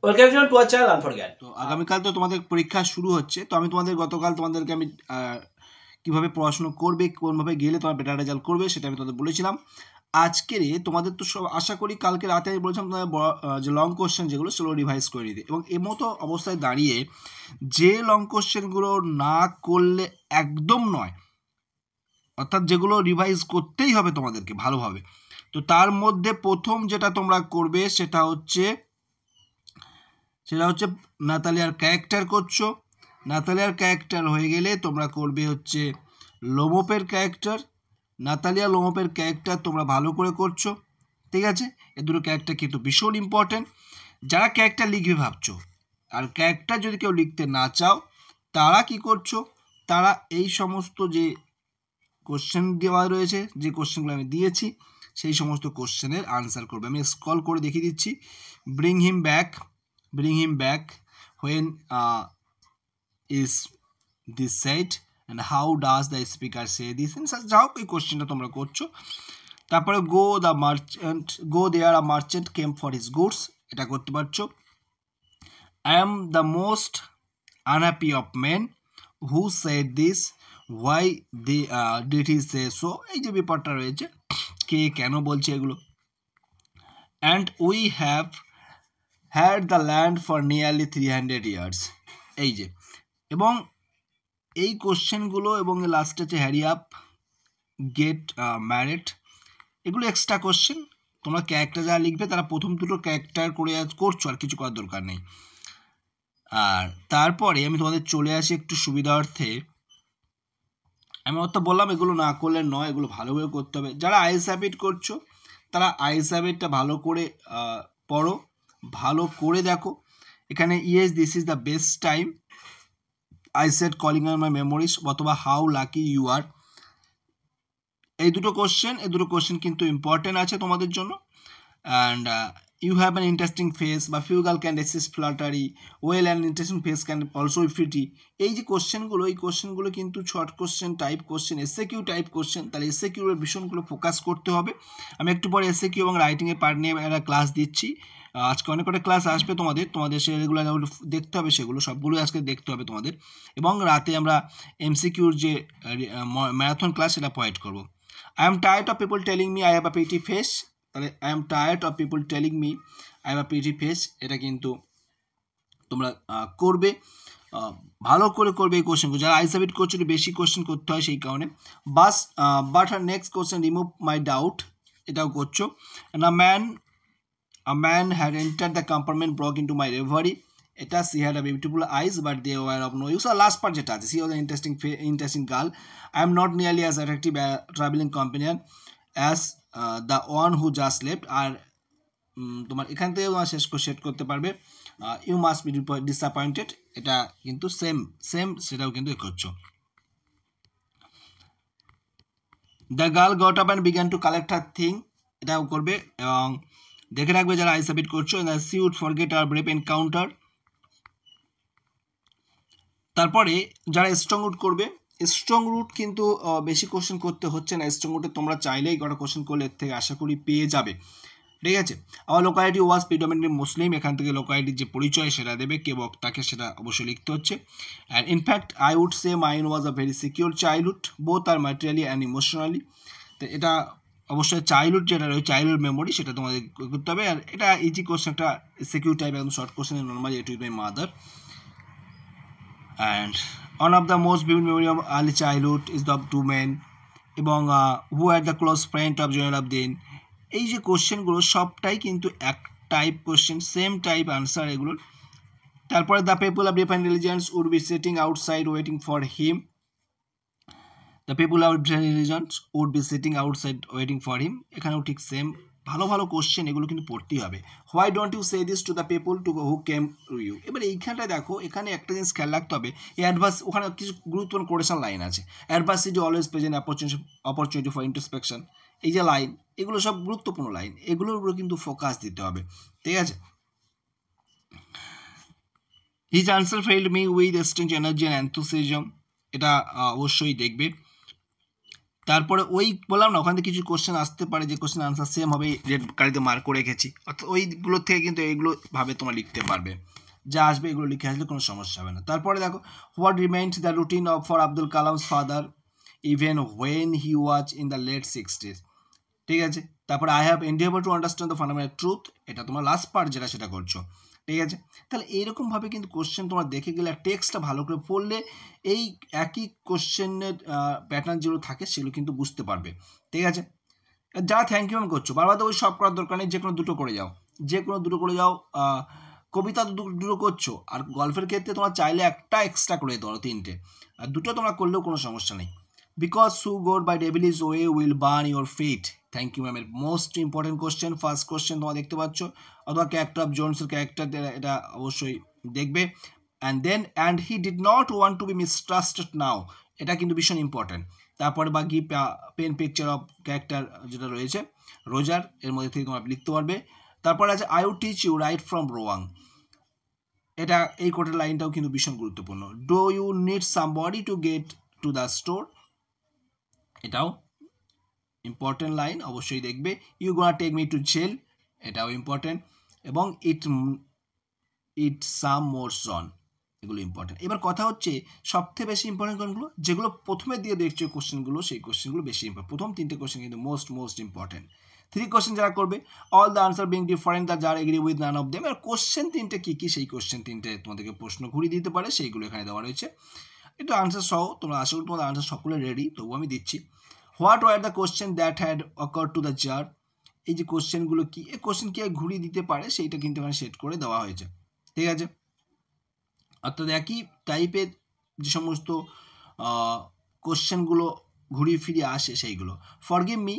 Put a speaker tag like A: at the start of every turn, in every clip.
A: Welcome everyone to our channel learn for জ্ঞান।
B: তো আগামীকাল তো তোমাদের পরীক্ষা শুরু হচ্ছে, তো আমি গতকাল তোমাদেরকে আমি কীভাবে পড়াশুনো করবে, কোনভাবে গেলে তোমার বেটার রেজাল্ট করবে সেটা আমি তোমাদের বলেছিলাম। আজকের তোমাদের তো সব আশা করি কালকে রাতে আমি বলেছিলাম তোমাদের যে লং কোশ্চেন যেগুলো সেগুলো রিভাইজ করে দিতে, এবং এমতো অবস্থায় দাঁড়িয়ে যে লং কোশ্চেনগুলো না করলে একদম নয়, অর্থাৎ যেগুলো রিভাইজ করতেই হবে তোমাদেরকে ভালোভাবে, তো তার মধ্যে প্রথম যেটা তোমরা করবে সেটা হচ্ছে নাতালিয়ার ক্যারেক্টার করছো। নাতালিয়ার ক্যারেক্টার হয়ে গেলে তোমরা করবে হচ্ছে লোমোপের ক্যারেক্টার। নাতালিয়া লোমোপের ক্যারেক্টার তোমরা ভালো করে করছো, ঠিক আছে? এ দুটো ক্যারেক্টার কিন্তু ভীষণ ইম্পর্টেন্ট। যারা ক্যারেক্টার লিখবে ভাবছো আর ক্যারেক্টার যদি কেউ লিখতে না চাও, তারা কি করছো, তারা এই সমস্ত যে কোশ্চেন দেওয়া রয়েছে, যে কোশ্চেনগুলো আমি দিয়েছি সেই সমস্ত কোশ্চেনের আনসার করবে। আমি স্ক্রল করে দেখিয়ে দিচ্ছি। Bring him back when is this said and how does the speaker say this, যাও এই কোশ্চেনটা তোমরা করছো। তারপরে go there a merchant came for his goods, এটা করতে পারছো। I am the most unhappy of men who said this, why they did he say so, এই যে ব্যাপারটা রয়েছে, কে কেন বলছে এগুলো। and we have had the land for nearly 300 years, এই যে, এবং এই কোশ্চেনগুলো এবং লাস্টে আছে হ্যারি আপ, গেট ম্যারিড, এগুলো এক্সট্রা কোশ্চেন। তোমরা ক্যারেক্টার যারা লিখবে তারা প্রথম দুটো ক্যারেক্টার করে করছো, আর কিছু করার দরকার নেই। আর তারপরে আমি তোমাদের চলে আসি একটু সুবিধার্থে, আমি অত বললাম এগুলো না করলে নয়, এগুলো ভালো করে করতে হবে। যারা আইস হ্যাবিট করছো তারা আইস হ্যাবিটটা ভালো করে পড়ো, ভালো করে দেখো। এখানে yes this is the best time, I said calling on my memories, অথবা হাউ লাকি ইউ আর, এই দুটো কোশ্চেন কিন্তু ইম্পর্টেন্ট আছে তোমাদের জন্য। And you have an interesting face বা few girls can resist flattery, well and interesting face can also pretty, এই যে কোশ্চেনগুলো কিন্তু short question type question, SAQ type question, তাহলে এসএকিউ এর ভীষণগুলো ফোকাস করতে হবে। আমি একটু পরে এসএকিউ এবং রাইটিংয়ের পার্ট নিয়ে একটা ক্লাস দিচ্ছি। আজকে অনেক কটা ক্লাস আসবে তোমাদের সেগুলো দেখতে হবে, সেগুলো সবগুলোই আজকে দেখতে হবে তোমাদের। এবং রাতে আমরা এমসিকিউর যে ম্যারাথন ক্লাস সেটা প্রোভাইড করবো। I am tired of people telling me I have a pretty face, তাহলে I am tired of people telling me I have a pretty face, এটা কিন্তু তোমরা করবে, ভালো করে করবে এই কোশ্চেনগুলো। যারা আই সাবমিট করছো একটু বেশি কোশ্চেন করতে হয় সেই কারণে। বাট আর next question remove my doubt, এটাও করছো। A man had entered the compartment, broke into my reverie, এটা she had a beautiful eyes but they were of no use। আর লাস্ট পার্ট যেটা আছে, she was an interesting girl, I am not nearly as attractive a traveling companion as the one who just left। আর তোমার এখান থেকে তোমার set করতে পারবে you must be disappointed, এটা কিন্তু সেম সেটাও কিন্তু করছো। The girl got up and began to collect her thing, এটাও করবে। এবং দেখে রাখবে যারা আই সাবমিট করছো, she would forget our brave encounter. তারপরে যারা স্ট্রং রুট করবে, স্ট্রং রুট কিন্তু বেশি কোশ্চেন করতে হচ্ছে না। স্ট্রং রুটে তোমরা চাইলেই কটা কোশ্চেন করলে এর থেকে আশা করি পেয়ে যাবে, ঠিক আছে? আবার লোকালিটি ওয়াজ প্রিডমিনেন্টলি মুসলিম, এখান থেকে লোকালিটির যে পরিচয় সেটা দেবে, কে বক্তাকে সেটা অবশ্যই লিখতে হচ্ছে। And in fact I would say mine was a very secure childhood both আর ম্যাটেরিয়ালি অ্যান্ড ইমোশনালি, তো এটা অবশ্যই চাইল্ডহুড যেটা রয়েছে, চাইল্ডহুড মেমোরি, সেটা তোমাদের করতে হবে। আর এটা ইজি কোশ্চেন, একটা সিকিউর টাইপ, একদম short question, normally it was my mother. And one of the most vivid memory of early childhood is the two men, এবং who are the close friend of Zainul Abidin, এই যে কোশ্চেনগুলো সবটাই কিন্তু এক type question, same type answer এগুলো। তারপরে the people of different religions would be sitting outside waiting for him, the people of different religions would be sitting outside waiting for him, এখানেও ঠিক সেম। ভালো কোশ্চেন, এগুলো কিন্তু পড়তেই হবে। Why don't you say this to the people to who came to you, এবার এইখানটায় দেখো, এখানে একটা জিনিস খেয়াল রাখতে হবে, ওখানে কিছু গুরুত্বপূর্ণ কোটেশন লাইন আছে। Adversity always present opportunity for introspection, এই যে লাইন, এগুলো সব গুরুত্বপূর্ণ লাইন, এগুলোর উপরে কিন্তু ফোকাস দিতে হবে, ঠিক আছে? His answer failed me with strange energy and enthusiasm, এটা অবশ্যই দেখবে। তারপরে ওই বললাম না, ওখান থেকে কিছু কোশ্চেন আসতে পারে যে কোশ্চেন আনসার সেম হবে, রেড কালিতে মার্ক করে রেখেছি, অর্থাৎ ওইগুলোর থেকে কিন্তু এইগুলো ভাবে তোমরা লিখতে পারবে, যা আসবে এগুলো লিখে আসলে কোনো সমস্যা হবে না। তারপরে দেখো, what reminds the routine of for Abdul Kalam's father even when he was in the late 60s। ঠিক আছে, তারপরে I have endeavoured to understand the fundamental truth, এটা তোমার লাস্ট পার্ট যেটা সেটা করছো। ঠিক আছে, তাহলে এইরকমভাবে কিন্তু কোশ্চেন তোমার দেখে গেলে আর টেক্সটটা ভালো করে পড়লে এই একই কোশ্চেনের প্যাটার্ন যেগুলো থাকে সেগুলো কিন্তু বুঝতে পারবে। ঠিক আছে, যা থ্যাংক ইউ করছো বারবার তো ওই সব করার দরকার নেই, যে কোনো দুটো করে যাও, যে কোনো দুটো করে যাও। কবিতা দুটো করছো, আর গল্পের ক্ষেত্রে তোমার চাইলে একটা এক্সট্রা করে দিতে পারো, 3টে, আর দুটো তোমরা করলেও কোনো সমস্যা নেই। Because so good by devilish way will burn your feet. Thank you ম্যামের most important question, first question তোমরা দেখতে পাচ্ছ, অথবা ক্যারেক্টার অফ জোনসের ক্যারেক্টার, এটা অবশ্যই দেখবে। And he did not want to be mistrusted now, এটা কিন্তু ভীষণ ইম্পর্টেন্ট। তারপরে বা give pen picture of character যেটা রয়েছে রোজার, এর মধ্যে থেকে তোমরা লিখতে পারবে। তারপরে আছে I would teach you right from wrong, এটা এই কোটের লাইনটাও কিন্তু ভীষণ গুরুত্বপূর্ণ। Do you need somebody to get to the store, এটাও ইম্পর্টেন্ট লাইন, অবশ্যই দেখবে। You gonna take me to jail, এটাও ইম্পর্টেন্ট। এবং ইট সাম মোর সন, এগুলো ইম্পর্টেন্ট। এবার কথা হচ্ছে সবথেকে বেশি ইম্পর্টেন্ট কোনগুলো, যেগুলো প্রথমে দিয়ে দেখছো কোশ্চেনগুলো, সেই কোশ্চেনগুলো বেশি ইম্পর্টেন্ট। প্রথম 3টে কোশ্চেন কিন্তু মোস্ট ইম্পর্টেন্ট। 3 কোশ্চেন যারা করবে, all the answer being different the যার agree with none of them, আর কোশ্চেন 3টে কী কী, সেই কোশ্চেন 3টে তোমাদেরকে প্রশ্ন ঘুরিয়ে দিতে পারে, সেইগুলো এখানে দেওয়া রয়েছে। একটু আনসার সহ, তোমরা আশা করি তোমাদের আনসার সকলে রেডি, তবু আমি দিচ্ছি। What were the question that had occur to the czar, এই যে কোশ্চেনগুলো কি, এই কোশ্চেন কি ঘুরিয়ে দিতে পারে, সেইটা কিন্তু এখানে সেট করে দেওয়া হয়েছে। ঠিক আছে, অর্থাৎ একই টাইপের যে সমস্ত কোশ্চেনগুলো ঘুরিয়ে ফিরিয়ে আসে সেইগুলো। ফরগিভ মি,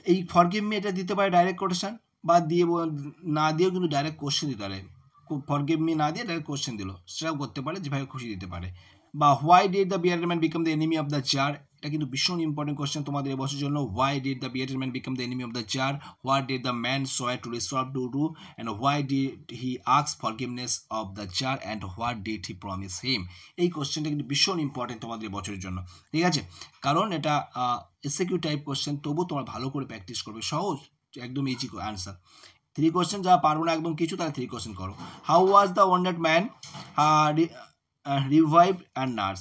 B: এই ফরগিভ মি এটা দিতে পারে ডাইরেক্ট কোটেশন, বা দিয়ে না দিয়েও কিন্তু ডাইরেক্ট কোশ্চেন দিতে পারে। ফরগিভ মি না দিয়ে ডাইরেক্ট কোশ্চেন দিল, সেটাও করতে পারে, যেভাবে খুশি দিতে পারে। বা why did the bearded man become the enemy of the Tsar, এটা কিন্তু ভীষণ ইম্পর্টেন্ট কোশ্চেন তোমাদের এবছরের জন্য। Why did the bearded man become the enemy of the Tsar, what did the man swear to resolve to do, and why did he ask forgiveness of the jar, and what did he promise him. এই কোশ্চেনটা কিন্তু ভীষণ important তোমাদের বছরের জন্য। ঠিক আছে, কারণ এটা এসএকিউ টাইপ কোশ্চেন, তবু তোমরা ভালো করে প্র্যাকটিস করবে, সহজ একদম ইজি আনসার। 3 কোশ্চেন যারা পারবো না একদম কিছু, তারা 3 কোশ্চেন করো। How was the wounded man revived and nurse,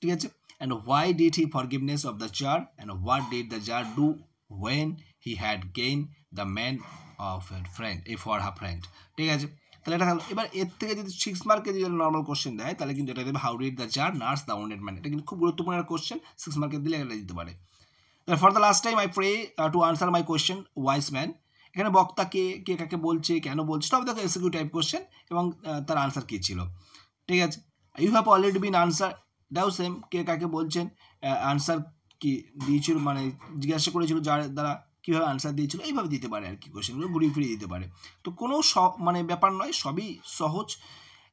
B: ঠিক আছে, and why did he forgiveness of the jar, and what did the czar do when he had gain the man of friend for her friend. ঠিক আছে, তাহলে এটা এবার এর থেকে যদি 6 মার্কের যদি নর্মাল কোশ্চেন দেয়, তাহলে কিন্তু এটা দেবে how did the czar nurse the wounded man, এটা কিন্তু খুব গুরুত্বপূর্ণ কোশ্চেন, 6 মার্কের দিলে এটা দিতে পারে। For the last time I pray to answer my question wise man, এখানে বক্তা কে কাকে বলছে, কেন বলছে, সব দেখো এসকিউ টাইপ কোশ্চেন, এবং তার আনসার কী ছিল। ঠিক আছে, you have already been answer, এটাও সেম, কে কাকে বলছেন, আনসার কি দিয়েছিল, মানে জিজ্ঞাসা করেছিল যার দ্বারা, কীভাবে আনসার দিয়েছিল, এইভাবে দিতে পারে আর কি, কোশ্চেনগুলো ঘুরিয়ে ফিরিয়ে দিতে পারে। তো কোনো মানে ব্যাপার নয়, সবই সহজ।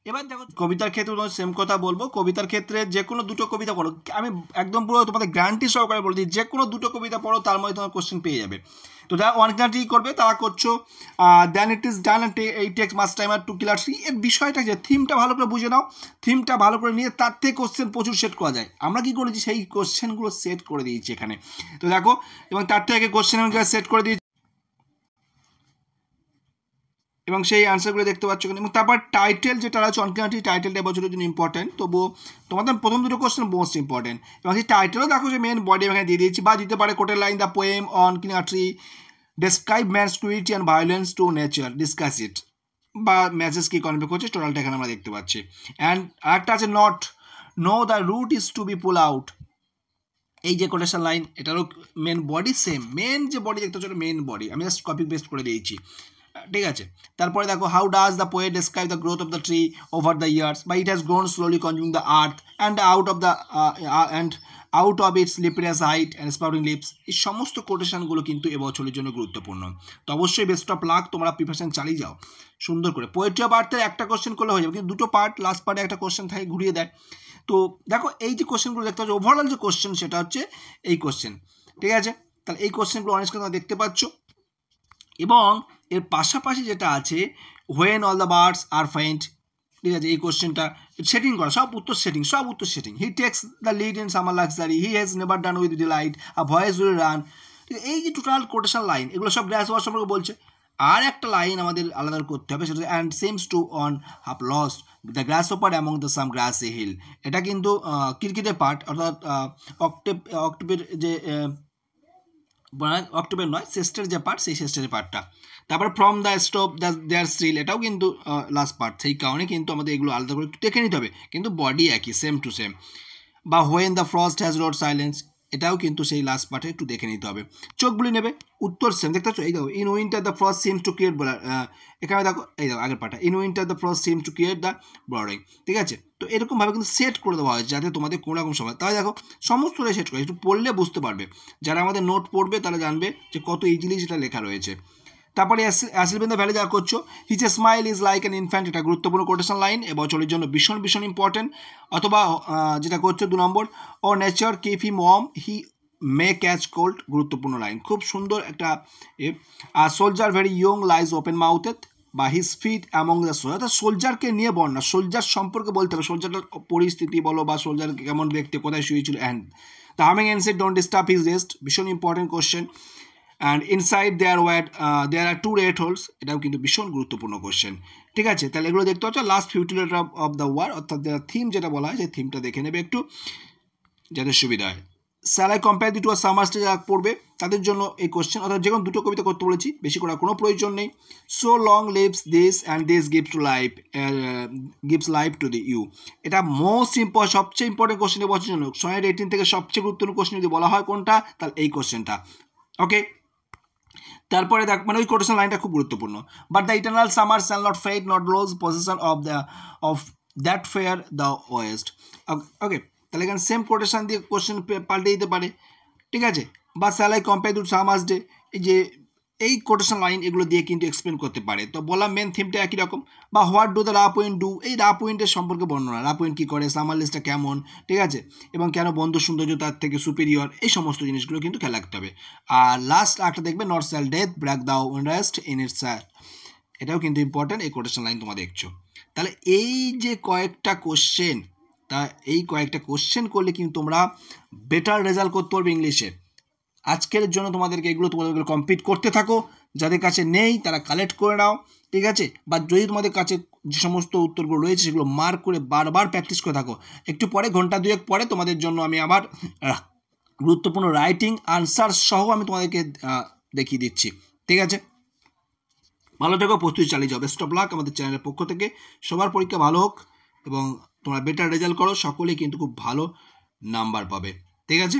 B: এবার দেখো কবিতার ক্ষেত্রে তোমার সেম কথা বলবো, কবিতার ক্ষেত্রে যে কোনো 2টো কবিতা পড়ো, আমি একদম পুরো তোমাদের গ্যারান্টি সহকারে বলে দিই, যে কোনো 2টো কবিতা পড়ো, তার মধ্যে তোমার কোশ্চেন পেয়ে যাবে। তো যারা অনেকটি করবে তারা করছো দেন ইট ইজ ডান অ্যান্ড এই টেক্স মাস্ট টাইমার টু কিলার থ্রি, এর বিষয়টা যে থিমটা ভালো করে বুঝে নাও, থিমটা ভালো করে নিয়ে তার থেকে কোশ্চেন প্রচুর সেট করা যায়। আমরা কী করেছি, সেই কোশ্চেনগুলো সেট করে দিয়েছি এখানে, তো দেখো, এবং তার থেকে কোশ্চেন সেট করে দিয়েছি, এবং সেই আনসারগুলো দেখতে পাচ্ছ এখানে। এবং তারপর টাইটেল যেটা আছে অনকিনাটি, টাইটেলটা বছরের জন্য ইম্পর্টেন্ট, তবুও তোমাদের প্রথম 2টো কোশ্চেন মোস্ট ইম্পর্টেন্ট। এবং সেই টাইটেলও দেখো যে মেন বডি এখানে দিয়ে দিয়েছি, বা দিতে পারে কোটের line the poem on killing a tree describe man's cruelty and violence to nature, discuss it, বা মেসেজ কী কনভে করছে, টোটালটা এখানে আমরা দেখতে পাচ্ছি। অ্যান্ড আরেকটা আছে not no the root is to be pull out, এই যে কোটেশন লাইন, এটারও মেন বডি সেম, মেন যে বডি দেখতে হচ্ছে মেন বডি, আমি জাস্ট কপি পেস্ট করে দিয়েছি। ঠিক আছে, তারপরে দেখো how does the poet describe the growth of the tree over the years, বা it has grown slowly consuming the earth and out of its leprous hide and sprouting leaves. এই সমস্ত কোটেশনগুলো কিন্তু এবছরের জন্য গুরুত্বপূর্ণ। তো অবশ্যই বেস্ট অফ লাক, তোমরা প্রিপারেশন চালিয়ে যাও সুন্দর করে। পোয়েট্রি অফ আর্থের একটা কোশ্চেন করলে হয়ে যাবে, কিন্তু 2টো পার্ট, লাস্ট পার্টে একটা কোশ্চেন থাকে, ঘুরিয়ে দেয়। তো দেখো এই যে কোশ্চেনগুলো দেখতে পাচ্ছ, ওভারঅল যে কোশ্চেন সেটা হচ্ছে এই কোশ্চেন। ঠিক আছে, তাহলে এই কোশ্চেনগুলো অনেক তোমরা দেখতে পাচ্ছ। এবং এর পাশাপাশি যেটা আছে, when all the birds are find, ঠিক আছে, এই কোশ্চেনটা সেটিং করা, সব উত্তর setting. He takes the lead in summer luxury, he has never done with delight, a voice will run. ঠিক আছে, এই যে টোটাল কোটেশন লাইন এগুলো সব গ্রাস ওয়ার সম্পর্কে বলছে। আর একটা লাইন আমাদের আলাদা করতে হবে, সেটা and seems to on half lost the grass over among the some grassy hill. এটা কিন্তু ক্রিকেটের পার্ট, অর্থাৎ অক্টোবের যে অক্টোবর নয়, শেষের যে পার্ট, সেই শেষের পার্টটা। তারপরে from the stop the there still, এটাও কিন্তু লাস্ট পার্ট, সেই কারণে কিন্তু আমাদের এগুলো আলাদা করে একটু দেখে নিতে হবে, কিন্তু বডি একই, সেম টু সেম। বা when the frost has road silence, এটাও কিন্তু সেই লাস্ট পার্টে একটু দেখে নিতে হবে। চোখ বুলি নেবে, উত্তর সেম, দেখতে পাচ্ছ, এই দেখো, in winter the frost seems to create বলার, এখানে দেখো, এই দেখো আগের পার্টটা, in winter the frost seems to create the brooding. ঠিক আছে, তো এরকমভাবে কিন্তু সেট করে দেওয়া হয় যাতে তোমাদের কোনো রকম সময়, তাহলে দেখো সমস্তটাই সেট করে, একটু পড়লে বুঝতে পারবে, যারা আমাদের নোট পড়বে তারা জানবে যে কত ইজিলি সেটা লেখা রয়েছে। তারপরে অ্যাসিলবেন দ্য ভ্যালি যা করছো, his A smile is like an infant, এটা গুরুত্বপূর্ণ কোটেশন লাইন, এবছরের জন্য ভীষণ ইম্পর্টেন্ট। অথবা যেটা করছো 2 number, O nature keep him warm he may catch cold, গুরুত্বপূর্ণ লাইন, খুব সুন্দর একটা। আর soldier very young lies open mouthed, বা his feet among the soldier, অর্থাৎ সোলজারকে নিয়ে বর্ণনা, সোলজার সম্পর্কে বলতে হবে, সোলজারটার পরিস্থিতি বলো বা সোলজার কেমন দেখতে, কোথায় শুয়েছিল। And the humming insect don't disturb his rest, ভীষণ important question. And inside there are 2 red holes, এটাও কিন্তু ভীষণ গুরুত্বপূর্ণ কোশ্চেন। ঠিক আছে, তাহলে এগুলো দেখতে পাচ্ছ। Last 50 letter of the war, অর্থাৎ থিম যেটা বলা হয়, সেই থিমটা দেখে নেবে একটু, যাতে সুবিধা হয়। স্যালাই কম্পেয়ার দি টু আর সামার স্টে যারা পড়বে তাদের জন্য এই কোশ্চেন, অর্থাৎ যে কোনো দুটো কবিতা করতে বলেছি, বেশি করার কোনো প্রয়োজন নেই। So long lives this and this gives life to the you, এটা সবচেয়ে ইম্পর্টেন্ট কোশ্চেনে বছর জন্য, সনেট 18 থেকে সবচেয়ে গুরুত্বপূর্ণ কোশ্চেন যদি বলা হয় কোনটা, তাহলে এই কোশ্চেনটা। ওকে, তারপরে দেখ, মানে ওই কোটেশন লাইনটা খুব গুরুত্বপূর্ণ। But the eternal summer shall not fade not lose position of that fair thou owest. Okay, তাহলে এখানে সেম কোটেশন দিয়ে কোশ্চেন পাল্টে দিতে পারে। ঠিক আছে, বা shall I compare to summer's day, এই যে এই কোটেশন লাইন এগুলো দিয়ে কিন্তু এক্সপ্লেন করতে পারে। তো বললাম মেন থিমটা একই রকম। বা what do the wrap wind do, এই রাপ উইন্ডের সম্পর্কে বর্ণনা, রাপ উইন্ড কী করে, সামার লিস্টটা কেমন, ঠিক আছে, এবং কেন বন্ধু সৌন্দর্য তার থেকে সুপিরিয়র, এই সমস্ত জিনিসগুলো কিন্তু খেয়াল রাখতে হবে। আর লাস্ট একটা দেখবে, not shall death break the wanderest in its, এটাও কিন্তু ইম্পর্টেন্ট, এই কোটেশন লাইন তোমরা দেখছো। তাহলে এই যে কয়েকটা কোশ্চেন, তা এই কয়েকটা কোশ্চেন করলে কিন্তু তোমরা বেটার রেজাল্ট করতে পারবে ইংলিশে। আজকের জন্য তোমাদেরকে এগুলো কমপ্লিট করতে থাকো, যাদের কাছে নেই তারা কালেক্ট করে নাও। ঠিক আছে, বা যদি তোমাদের কাছে যে সমস্ত উত্তরগুলো রয়েছে সেগুলো মার্ক করে বারবার প্র্যাকটিস করে থাকো। একটু পরে, ঘন্টা 2 পরে তোমাদের জন্য আমি আবার গুরুত্বপূর্ণ রাইটিং আনসার সহ আমি তোমাদেরকে দেখিয়ে দিচ্ছি। ঠিক আছে, ভালো থেকো, প্রস্তুতি চালিয়ে যাও। বেস্ট অফ লাক আমাদের চ্যানেলের পক্ষ থেকে। সবার পরীক্ষা ভালো হোক এবং তোমরা বেটার রেজাল্ট করো, সকলেই কিন্তু খুব ভালো নাম্বার পাবে। ঠিক আছে।